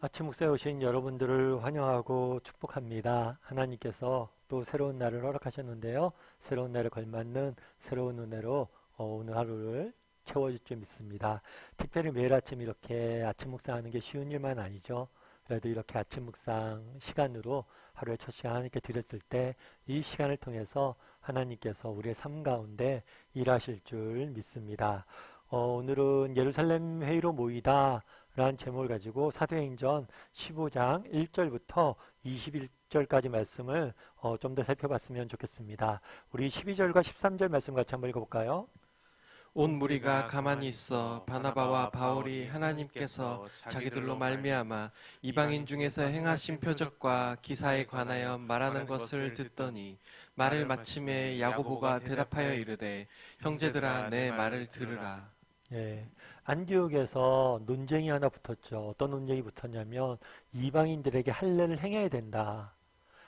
아침 묵상에 오신 여러분들을 환영하고 축복합니다. 하나님께서 또 새로운 날을 허락하셨는데요. 새로운 날에 걸맞는 새로운 은혜로 오늘 하루를 채워줄 줄 믿습니다. 특별히 매일 아침 이렇게 아침 묵상하는 게 쉬운 일만 아니죠. 그래도 이렇게 아침 묵상 시간으로 하루의 첫 시간 하나님께 드렸을 때 이 시간을 통해서 하나님께서 우리의 삶 가운데 일하실 줄 믿습니다. 오늘은 예루살렘 회의로 모이다 라는 제목을 가지고 사도행전 15장 1절부터 21절까지 말씀을 좀 더 살펴봤으면 좋겠습니다. 우리 12절과 13절 말씀 같이 한번 읽어볼까요? 온 무리가 가만히 있어 바나바와 바울이 하나님께서 자기들로 말미암아 이방인 중에서 행하신 표적과 기사에 관하여 말하는 것을 듣더니 말을 마침에 야고보가 대답하여 이르되 형제들아 내 말을 들으라. 예, 안디옥에서 논쟁이 하나 붙었죠. 어떤 논쟁이 붙었냐면 이방인들에게 할례를 행해야 된다.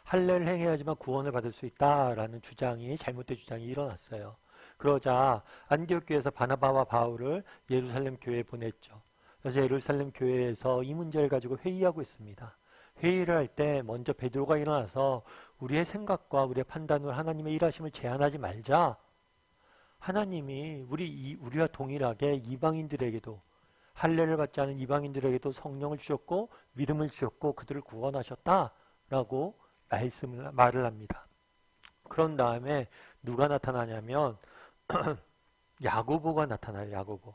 할례를 행해야지만 구원을 받을 수 있다라는 주장이 잘못된 주장이 일어났어요. 그러자 안디옥 교회에서 바나바와 바울을 예루살렘 교회에 보냈죠. 그래서 예루살렘 교회에서 이 문제를 가지고 회의하고 있습니다. 회의를 할 때 먼저 베드로가 일어나서 우리의 생각과 우리의 판단으로 하나님의 일하심을 제한하지 말자. 하나님이 우리와 동일하게 이방인들에게도 할례를 받지 않은 이방인들에게도 성령을 주셨고 믿음을 주셨고 그들을 구원하셨다라고 말을 합니다. 그런 다음에 누가 나타나냐면 야고보가 나타나요. 야고보.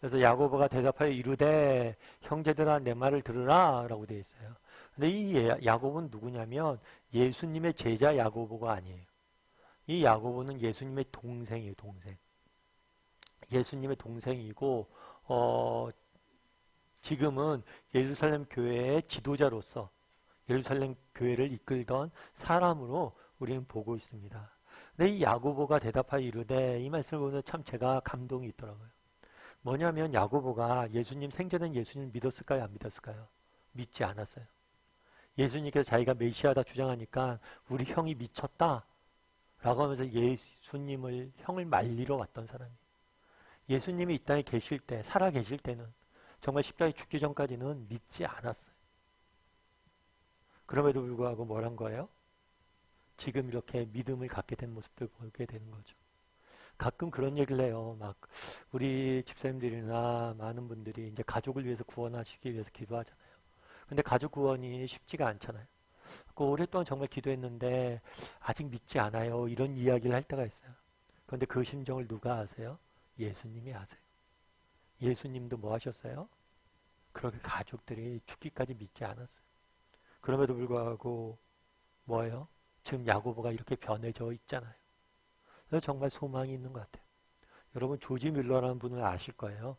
그래서 야고보가 대답하여 이르되 형제들아 내 말을 들으라 라고 되어 있어요. 근데 이 야고보는 누구냐면 예수님의 제자 야고보가 아니에요. 이 야고보는 예수님의 동생이에요. 동생. 예수님의 동생이고 지금은 예루살렘 교회의 지도자로서 예루살렘 교회를 이끌던 사람으로 우리는 보고 있습니다. 근데 이 야고보가 대답하여 이르되 이 말씀을 보면 참 제가 감동이 있더라고요. 뭐냐면 야고보가 예수님 생전엔 예수님 믿었을까요? 안 믿었을까요? 믿지 않았어요. 예수님께서 자기가 메시아다 주장하니까 우리 형이 미쳤다 라고 하면서 예수님을 형을 말리러 왔던 사람이에요. 예수님이 이 땅에 계실 때 살아 계실 때는 정말 십자가에 죽기 전까지는 믿지 않았어요. 그럼에도 불구하고 뭘 한 거예요? 지금 이렇게 믿음을 갖게 된 모습들 보게 되는 거죠. 가끔 그런 얘기를 해요. 막 우리 집사님들이나 많은 분들이 이제 가족을 위해서 구원하시기 위해서 기도하잖아요. 근데 가족 구원이 쉽지가 않잖아요. 오랫동안 정말 기도했는데 아직 믿지 않아요. 이런 이야기를 할 때가 있어요. 그런데 그 심정을 누가 아세요? 예수님이 아세요. 예수님도 뭐 하셨어요? 그렇게 가족들이 죽기까지 믿지 않았어요. 그럼에도 불구하고 뭐예요? 지금 야고보가 이렇게 변해져 있잖아요. 그래서 정말 소망이 있는 것 같아요. 여러분 조지 밀러라는 분을 아실 거예요.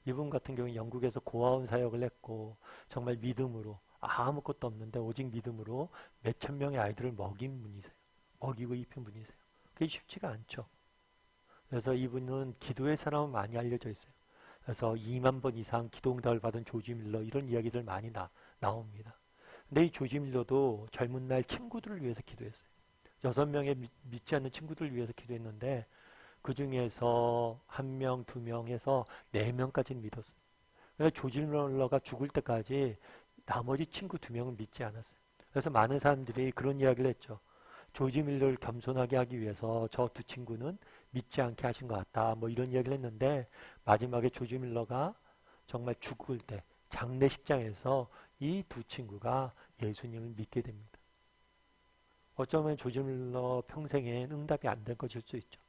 이분 같은 경우는 영국에서 고아원 사역을 했고 정말 믿음으로 아무것도 없는데 오직 믿음으로 몇천 명의 아이들을 먹인 분이세요. 먹이고 입힌 분이세요. 그게 쉽지가 않죠. 그래서 이분은 기도의 사람은 많이 알려져 있어요. 그래서 2만 번 이상 기도응답을 받은 조지 밀러 이런 이야기들 많이 나옵니다. 근데 이 조지 밀러도 젊은 날 친구들을 위해서 기도했어요. 6명의 믿지 않는 친구들을 위해서 기도했는데 그 중에서 1명, 2명 해서 4명까지는 믿었어요. 그래서 조지 밀러가 죽을 때까지 나머지 친구 2명은 믿지 않았어요. 그래서 많은 사람들이 그런 이야기를 했죠. 조지 밀러를 겸손하게 하기 위해서 저 2 친구는 믿지 않게 하신 것 같다. 뭐 이런 이야기를 했는데 마지막에 조지 밀러가 정말 죽을 때 장례식장에서 이 2 친구가 예수님을 믿게 됩니다. 어쩌면 조지 밀러 평생엔 응답이 안 된 것일 수 있죠.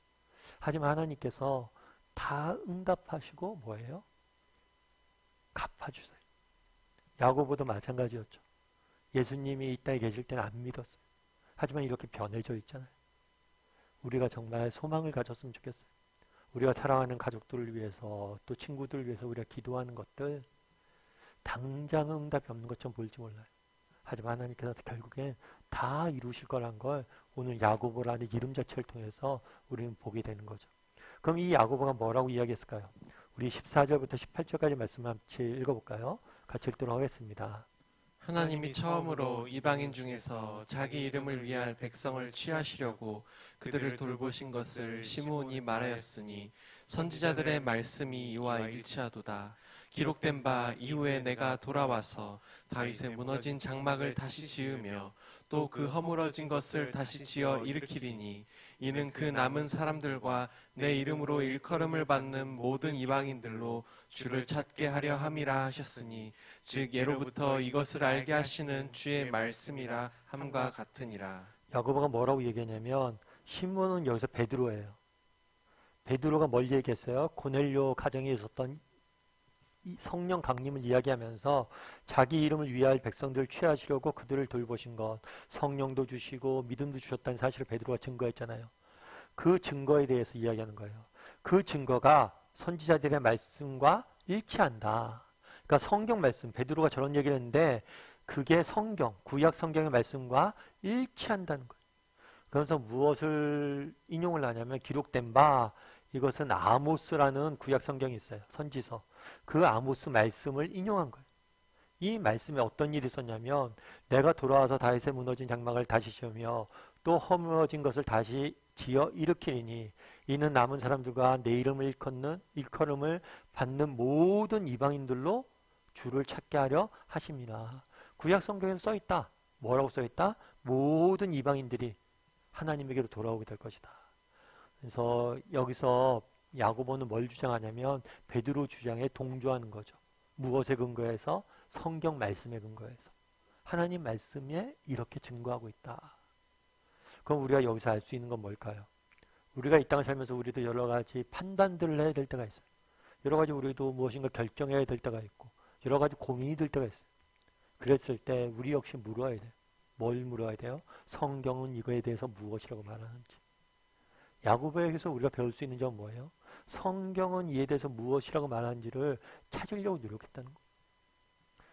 하지만 하나님께서 다 응답하시고 뭐예요? 갚아주세요. 야고보도 마찬가지였죠. 예수님이 이 땅에 계실 때는 안 믿었어요. 하지만 이렇게 변해져 있잖아요. 우리가 정말 소망을 가졌으면 좋겠어요. 우리가 사랑하는 가족들을 위해서 또 친구들을 위해서 우리가 기도하는 것들 당장 응답이 없는 것처럼 보일지 몰라요. 하지만 하나님께서 결국엔 다 이루실 거란 걸 오늘 야고보라는 이름 자체를 통해서 우리는 보게 되는 거죠. 그럼 이 야고보가 뭐라고 이야기했을까요? 우리 14절부터 18절까지 말씀 같이 읽어볼까요? 같이 읽도록 하겠습니다. 하나님이 처음으로 이방인 중에서 자기 이름을 위할 백성을 취하시려고 그들을 돌보신 것을 시므온이 말하였으니 선지자들의 말씀이 이와 일치하도다. 기록된 바 이후에 내가 돌아와서 다윗의 무너진 장막을 다시 지으며 또 그 허물어진 것을 다시 지어 일으키리니 이는 그 남은 사람들과 내 이름으로 일컬음을 받는 모든 이방인들로 주를 찾게 하려 함이라 하셨으니 즉 예로부터 이것을 알게 하시는 주의 말씀이라 함과 같으니라. 야고보가 뭐라고 얘기하냐면 시몬은 여기서 베드로예요. 베드로가 뭘 얘기했어요? 고넬료 가정에 있었던 이 성령 강림을 이야기하면서 자기 이름을 위할 백성들을 취하시려고 그들을 돌보신 것, 성령도 주시고 믿음도 주셨다는 사실을 베드로가 증거했잖아요. 그 증거에 대해서 이야기하는 거예요. 그 증거가 선지자들의 말씀과 일치한다. 그러니까 성경 말씀, 베드로가 저런 얘기를 했는데 그게 성경, 구약 성경의 말씀과 일치한다는 거예요. 그래서 무엇을 인용을 하냐면 기록된 바, 이것은 아모스라는 구약 성경이 있어요. 선지서. 그 아모스 말씀을 인용한 거예요. 이 말씀에 어떤 일이 있었냐면 내가 돌아와서 다윗의 무너진 장막을 다시 지으며 또 허물어진 것을 다시 지어 일으키리니 이는 남은 사람들과 내 이름을 일컬음을 받는 모든 이방인들로 주를 찾게 하려 하심이라. 구약 성경에는 써있다. 뭐라고 써있다? 모든 이방인들이 하나님에게로 돌아오게 될 것이다. 그래서 여기서 야고보는 뭘 주장하냐면 베드로 주장에 동조하는 거죠. 무엇에 근거해서? 성경 말씀에 근거해서. 하나님 말씀에 이렇게 증거하고 있다. 그럼 우리가 여기서 알 수 있는 건 뭘까요? 우리가 이 땅을 살면서 우리도 여러 가지 판단들을 해야 될 때가 있어요. 여러 가지 우리도 무엇인가 결정해야 될 때가 있고 여러 가지 고민이 들 때가 있어요. 그랬을 때 우리 역시 물어야 돼요. 뭘 물어야 돼요? 성경은 이거에 대해서 무엇이라고 말하는지. 야고보에게서 우리가 배울 수 있는 점은 뭐예요? 성경은 이에 대해서 무엇이라고 말하는지를 찾으려고 노력했다는 거.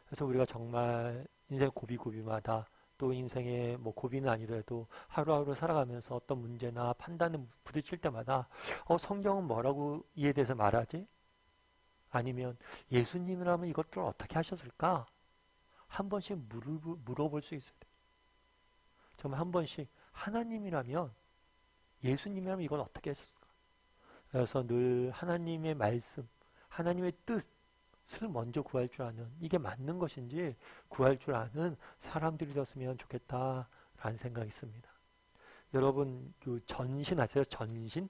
그래서 우리가 정말 인생 고비고비마다 또 인생의 뭐 고비는 아니더라도 하루하루 살아가면서 어떤 문제나 판단에 부딪힐 때마다 성경은 뭐라고 이에 대해서 말하지? 아니면 예수님이라면 이것들을 어떻게 하셨을까? 한 번씩 물어볼 수 있어야 돼요. 정말 한 번씩 하나님이라면 예수님이라면 이건 어떻게 했을까? 그래서 늘 하나님의 말씀, 하나님의 뜻을 먼저 구할 줄 아는 이게 맞는 것인지 구할 줄 아는 사람들이 되었으면 좋겠다라는 생각이 있습니다. 여러분 그 전신 아세요? 전신?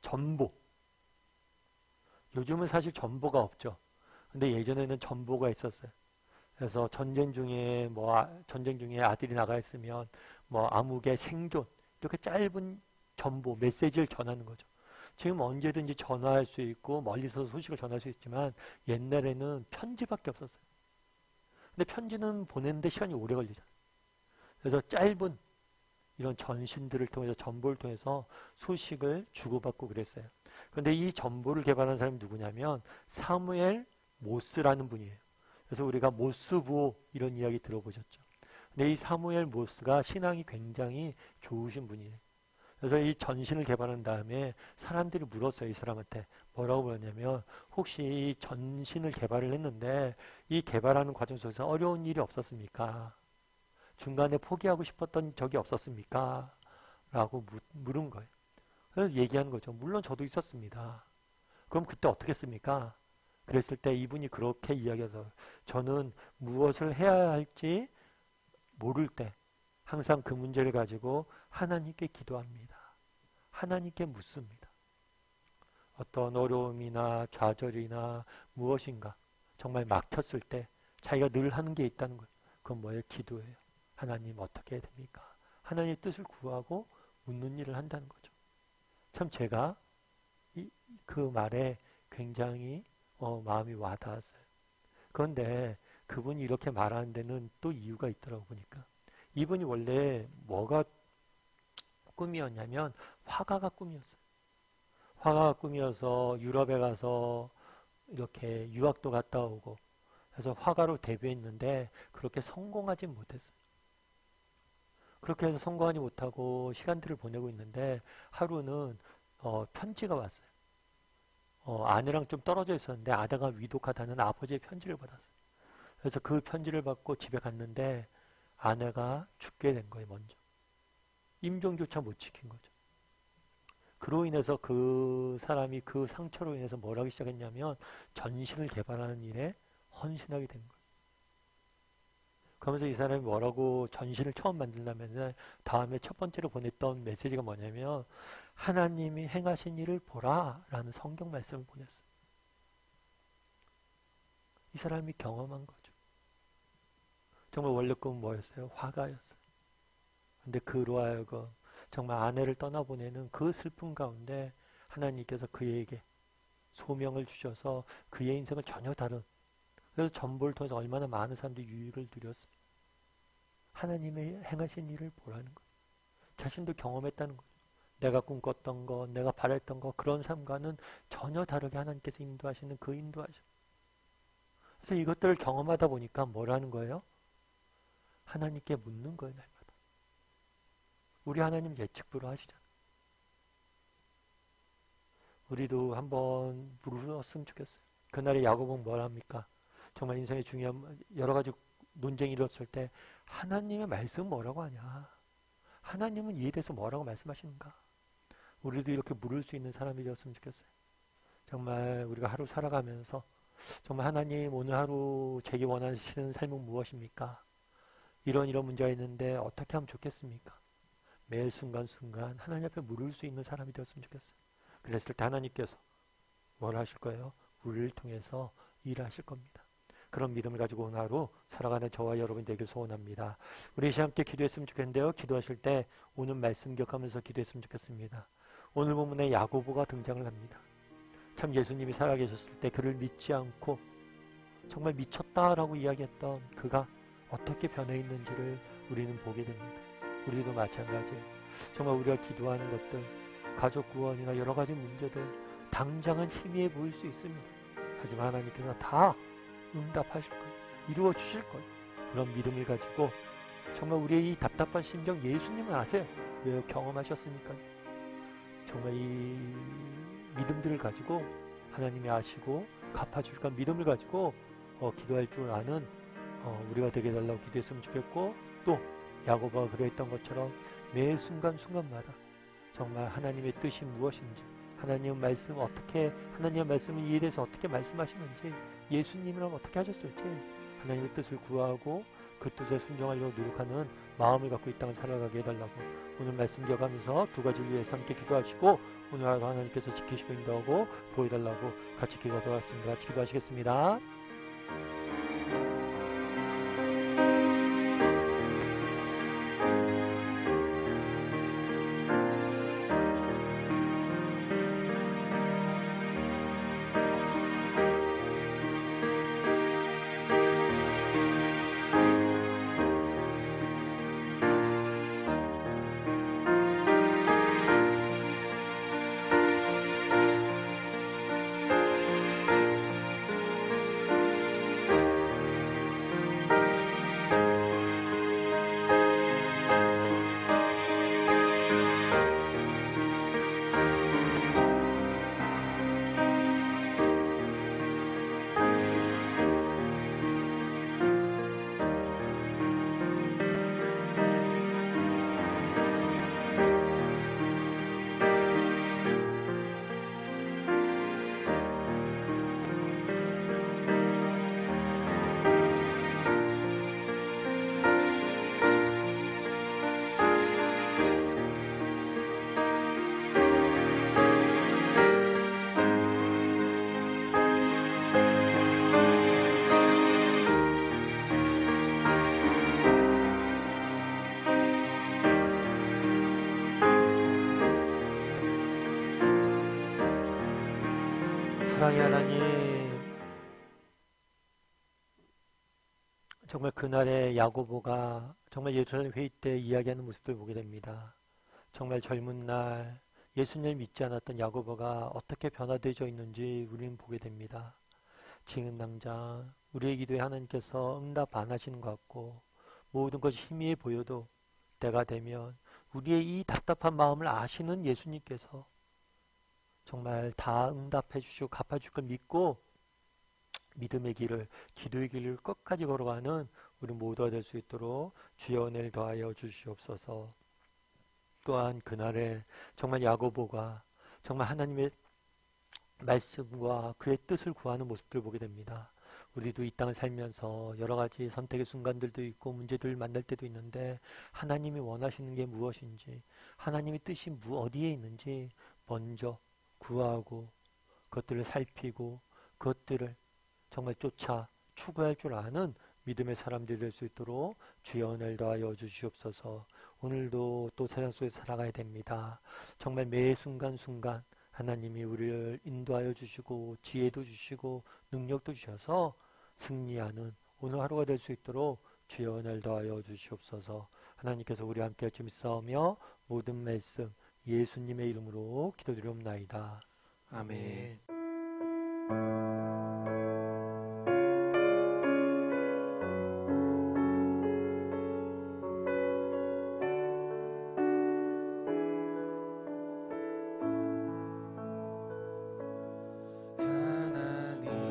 전보. 요즘은 사실 전보가 없죠. 근데 예전에는 전보가 있었어요. 그래서 전쟁 중에 아들이 나가 있으면 뭐 암흑의 생존 이렇게 짧은 전보 메시지를 전하는 거죠. 지금 언제든지 전화할 수 있고 멀리서 소식을 전할 수 있지만 옛날에는 편지밖에 없었어요. 근데 편지는 보내는데 시간이 오래 걸리잖아요. 그래서 짧은 이런 전신들을 통해서 전보를 통해서 소식을 주고받고 그랬어요. 그런데 이 전보를 개발한 사람이 누구냐면 사무엘 모스라는 분이에요. 그래서 우리가 모스부호 이런 이야기 들어보셨죠. 근데 이 사무엘 모스가 신앙이 굉장히 좋으신 분이에요. 그래서 이 전신을 개발한 다음에 사람들이 물었어요. 이 사람한테 뭐라고 물었냐면 혹시 이 전신을 개발을 했는데 이 개발하는 과정 속에서 어려운 일이 없었습니까? 중간에 포기하고 싶었던 적이 없었습니까? 라고 물은 거예요. 그래서 얘기하는 거죠. 물론 저도 있었습니다. 그럼 그때 어떻게 했습니까? 그랬을 때 이분이 그렇게 이야기해서 저는 무엇을 해야 할지 모를 때 항상 그 문제를 가지고 하나님께 기도합니다. 하나님께 묻습니다. 어떤 어려움이나 좌절이나 무엇인가 정말 막혔을 때 자기가 늘 하는 게 있다는 거예요. 그건 뭐예요? 기도예요. 하나님 어떻게 해야 됩니까? 하나님의 뜻을 구하고 묻는 일을 한다는 거죠. 참 제가 그 말에 굉장히 마음이 와닿았어요. 그런데 그분이 이렇게 말하는 데는 또 이유가 있더라고 보니까. 이분이 원래 뭐가 꿈이었냐면 화가가 꿈이었어요. 화가가 꿈이어서 유럽에 가서 이렇게 유학도 갔다 오고 그래서 화가로 데뷔했는데 그렇게 성공하지 못했어요. 그렇게 해서 성공하지 못하고 시간들을 보내고 있는데 하루는 편지가 왔어요. 아내랑 좀 떨어져 있었는데 아내가 위독하다는 아버지의 편지를 받았어요. 그래서 그 편지를 받고 집에 갔는데 아내가 죽게 된 거예요. 먼저. 임종조차 못 지킨 거죠. 그로 인해서 그 사람이 그 상처로 인해서 뭘 하기 시작했냐면 전신을 개발하는 일에 헌신하게 된 거예요. 그러면서 이 사람이 뭐라고 전신을 처음 만들려면 다음에 첫 번째로 보냈던 메시지가 뭐냐면 하나님이 행하신 일을 보라 라는 성경 말씀을 보냈어요. 이 사람이 경험한 거죠. 정말 원래 꿈은 뭐였어요? 화가였어요. 근데 그로 하여금 정말 아내를 떠나보내는 그 슬픔 가운데 하나님께서 그에게 소명을 주셔서 그의 인생을 전혀 다른, 그래서 전보를 통해서 얼마나 많은 사람들이 유익을 누렸어요. 하나님의 행하신 일을 보라는 거예요. 자신도 경험했다는 거예요. 내가 꿈꿨던 거, 내가 바랬던 거, 그런 삶과는 전혀 다르게 하나님께서 인도하시는 그 인도하심. 그래서 이것들을 경험하다 보니까 뭐라는 거예요? 하나님께 묻는 거예요, 날마다. 우리 하나님 예측 불허하시잖아. 우리도 한번 물었으면 좋겠어요. 그날에 야고보는 뭘 합니까? 정말 인생의 중요한 여러 가지 논쟁이 일어났을 때 하나님의 말씀은 뭐라고 하냐? 하나님은 이에 대해서 뭐라고 말씀하시는가? 우리도 이렇게 물을 수 있는 사람이 되었으면 좋겠어요. 정말 우리가 하루 살아가면서 정말 하나님 오늘 하루 제게 원하시는 삶은 무엇입니까? 이런 문제가 있는데 어떻게 하면 좋겠습니까? 매 순간순간 하나님 앞에 물을 수 있는 사람이 되었으면 좋겠어요. 그랬을 때 하나님께서 뭘 하실 거예요? 우리를 통해서 일하실 겁니다. 그런 믿음을 가지고 오늘 하루 살아가는 저와 여러분이 되길 소원합니다. 우리 시간 함께 기도했으면 좋겠는데요. 기도하실 때 오늘 말씀 기억하면서 기도했으면 좋겠습니다. 오늘 본문에 야고보가 등장을 합니다. 참 예수님이 살아계셨을 때 그를 믿지 않고 정말 미쳤다라고 이야기했던 그가 어떻게 변해 있는지를 우리는 보게 됩니다. 우리도 마찬가지예요. 정말 우리가 기도하는 것들, 가족 구원이나 여러 가지 문제들 당장은 희미해 보일 수 있습니다. 하지만 하나님께서 다 응답하실 거예요. 이루어 주실 거예요. 그런 믿음을 가지고 정말 우리의 이 답답한 심정 예수님은 아세요. 왜요? 경험하셨으니까요. 정말 이 믿음들을 가지고 하나님이 아시고 갚아주실 까 믿음을 가지고 기도할 줄 아는 우리가 되게 해달라고 기도했으면 좋겠고, 또 야고보가 그랬던 것처럼 매 순간순간마다 정말 하나님의 뜻이 무엇인지, 하나님의 말씀 어떻게, 하나님의 말씀을 이에 대해서 어떻게 말씀하시는지, 예수님이랑 어떻게 하셨을지 하나님의 뜻을 구하고 그 뜻에 순종하려고 노력하는 마음을 갖고 이 땅을 살아가게 해달라고 오늘 말씀 기억하면서 두 가지를 위해서 함께 기도하시고 오늘 하루 하나님께서 지키시고 인도하고 보여달라고 같이 기도하도록 하겠습니다. 같이 기도하시겠습니다. 사랑의 하나님, 정말 그날의 야고보가 정말 예루살렘 회의 때 이야기하는 모습을 보게 됩니다. 정말 젊은 날 예수님을 믿지 않았던 야고보가 어떻게 변화되어 있는지 우리는 보게 됩니다. 지금 당장 우리의 기도에 하나님께서 응답 안 하시는 것 같고 모든 것이 희미해 보여도 때가 되면 우리의 이 답답한 마음을 아시는 예수님께서 정말 다 응답해 주시고 갚아줄 걸 믿고 믿음의 길을, 기도의 길을 끝까지 걸어가는 우리 모두가 될 수 있도록 주여 은혜를 더하여 주시옵소서. 또한 그날에 정말 야고보가 정말 하나님의 말씀과 그의 뜻을 구하는 모습들을 보게 됩니다. 우리도 이 땅을 살면서 여러 가지 선택의 순간들도 있고 문제들을 만날 때도 있는데 하나님이 원하시는 게 무엇인지, 하나님의 뜻이 어디에 있는지 먼저 구하고 그것들을 살피고 그것들을 정말 쫓아 추구할 줄 아는 믿음의 사람들이 될 수 있도록 주여 은혜를 더하여 주시옵소서. 오늘도 또 세상 속에서 살아가야 됩니다. 정말 매 순간순간 하나님이 우리를 인도하여 주시고 지혜도 주시고 능력도 주셔서 승리하는 오늘 하루가 될 수 있도록 주여 은혜를 더하여 주시옵소서. 하나님께서 우리와 함께 할 줄 믿사오며 모든 말씀 예수님의 이름으로 기도드리옵나이다. 아멘. 하나님의